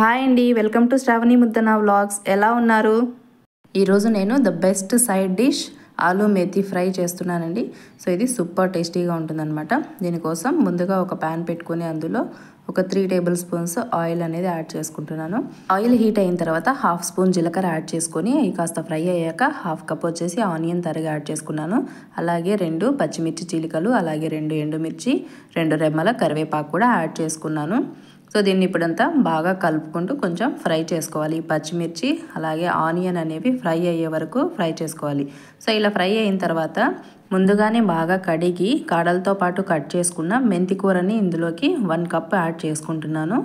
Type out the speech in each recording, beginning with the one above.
Hi అండి, welcome to Sravani Muddana vlogs. ఎలా ఉన్నారు? ఈరోజు నేను the best side dish aloo methi fry చేస్తున్నానండి. సో ఇది సూపర్ టేస్టీగా ఉంటుందన్నమాట. దీనికోసం ముందుగా ఒక ప్యాన్ పెట్టుకొని అందులో ఒక 3 టేబుల్ స్పూన్స్ ఆయిల్ అనేది యాడ్ చేసుకుంటున్నాను. ఆయిల్ హీట్ అయిన తర్వాత హాఫ్ స్పూన్ జీలకర్ర యాడ్ చేసుకొని కాస్త ఫ్రై అయ్యాక హాఫ్ కప్ వచ్చేసి ఆనియన్ తరిగి యాడ్ చేసుకున్నాను. అలాగే 2 పచ్చిమిర్చి చీలికలు, అలాగే 2 ఎండుమిర్చి, 2 రెమ్మల కరివేపాకు కూడా యాడ్ చేసుకున్నాను. సో దీన్ని ఇప్పుడంతా బాగా కలుపుకుంటూ కొంచెం ఫ్రై చేసుకోవాలి. పచ్చిమిర్చి అలాగే ఆనియన్ అనేవి ఫ్రై అయ్యే వరకు ఫ్రై చేసుకోవాలి. సో ఇలా ఫ్రై అయిన తర్వాత ముందుగానే బాగా కడిగి కాడలతో పాటు కట్ చేసుకున్న మెంతికూరని ఇందులోకి 1 కప్ యాడ్ చేసుకుంటున్నాను.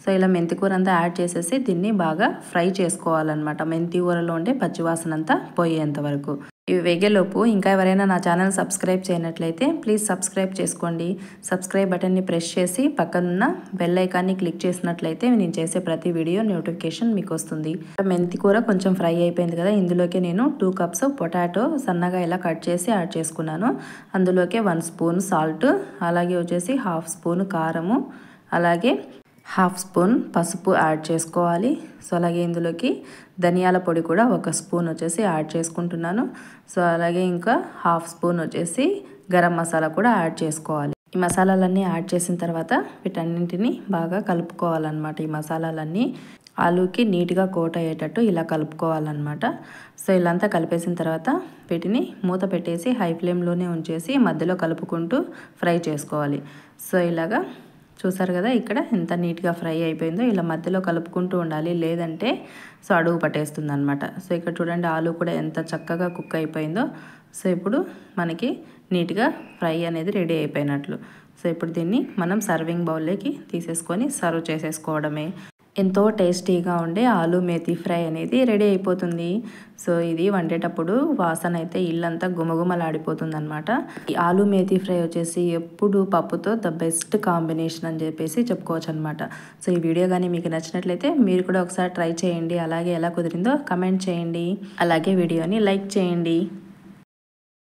సో ఇలా మెంతికూర అంతా యాడ్ చేసేసి దీన్ని బాగా ఫ్రై చేసుకోవాలన్నమాట. మెంతికూరలో ఉండే పచ్చివాసన అంతా పోయేంత వరకు. ఇవి వేగేలోపు ఇంకా ఎవరైనా నా ఛానల్ సబ్స్క్రైబ్ చేయనట్లయితే ప్లీజ్ సబ్స్క్రైబ్ చేసుకోండి. సబ్స్క్రైబ్ బటన్ని ప్రెస్ చేసి పక్కనున్న బెల్ ఐకాన్ని క్లిక్ చేసినట్లయితే నేను చేసే ప్రతి వీడియో నోటిఫికేషన్ మీకు వస్తుంది. మెంతికూర కొంచెం ఫ్రై అయిపోయింది కదా, ఇందులోకి నేను 2 కప్స్ పొటాటో సన్నగా ఇలా కట్ చేసి యాడ్ చేసుకున్నాను. అందులోకి 1 స్పూన్ సాల్ట్, అలాగే వచ్చేసి హాఫ్ స్పూన్ కారము, అలాగే హాఫ్ స్పూన్ పసుపు యాడ్ చేసుకోవాలి. సో అలాగే ఇందులోకి ధనియాల పొడి కూడా 1 స్పూన్ వచ్చేసి యాడ్ చేసుకుంటున్నాను. సో అలాగే ఇంకా హాఫ్ స్పూన్ వచ్చేసి గరం మసాలా కూడా యాడ్ చేసుకోవాలి. ఈ మసాలాలన్నీ యాడ్ చేసిన తర్వాత వీటన్నింటినీ బాగా కలుపుకోవాలన్నమాట. ఈ మసాలాలన్నీ ఆలూకి నీట్గా కోట్ అయ్యేటట్టు ఇలా కలుపుకోవాలన్నమాట. సో ఇలాంతా కలిపేసిన తర్వాత వీటిని మూత పెట్టేసి హై ఫ్లేమ్లోనే ఉంచేసి మధ్యలో కలుపుకుంటూ ఫ్రై చేసుకోవాలి. సో ఇలాగా చూసారు కదా, ఇక్కడ ఎంత నీట్గా ఫ్రై అయిపోయిందో. ఇలా మధ్యలో కలుపుకుంటూ ఉండాలి, లేదంటే సో అడుగు పట్టేస్తుంది అనమాట. సో ఇక్కడ చూడండి ఆలూ కూడా ఎంత చక్కగా కుక్ అయిపోయిందో. సో ఇప్పుడు మనకి నీట్గా ఫ్రై అనేది రెడీ అయిపోయినట్లు. సో ఇప్పుడు దీన్ని మనం సర్వింగ్ బౌల్లోకి తీసేసుకొని సర్వ్ చేసేసుకోవడమే. ఎంతో టేస్టీగా ఉండే ఆలూ మేథీ ఫ్రై అనేది రెడీ అయిపోతుంది. సో ఇది వండేటప్పుడు వాసన అయితే ఇల్లంతా గుమగుమలాడిపోతుంది అనమాట. ఈ ఆలూ మేథీ ఫ్రై వచ్చేసి ఎప్పుడు పప్పుతో ద బెస్ట్ కాంబినేషన్ అని చెప్పేసి చెప్పుకోవచ్చు అనమాట. సో ఈ వీడియో కానీ మీకు నచ్చినట్లయితే మీరు కూడా ఒకసారి ట్రై చేయండి. అలాగే ఎలా కుదిరిందో కమెంట్ చేయండి. అలాగే వీడియోని లైక్ చేయండి.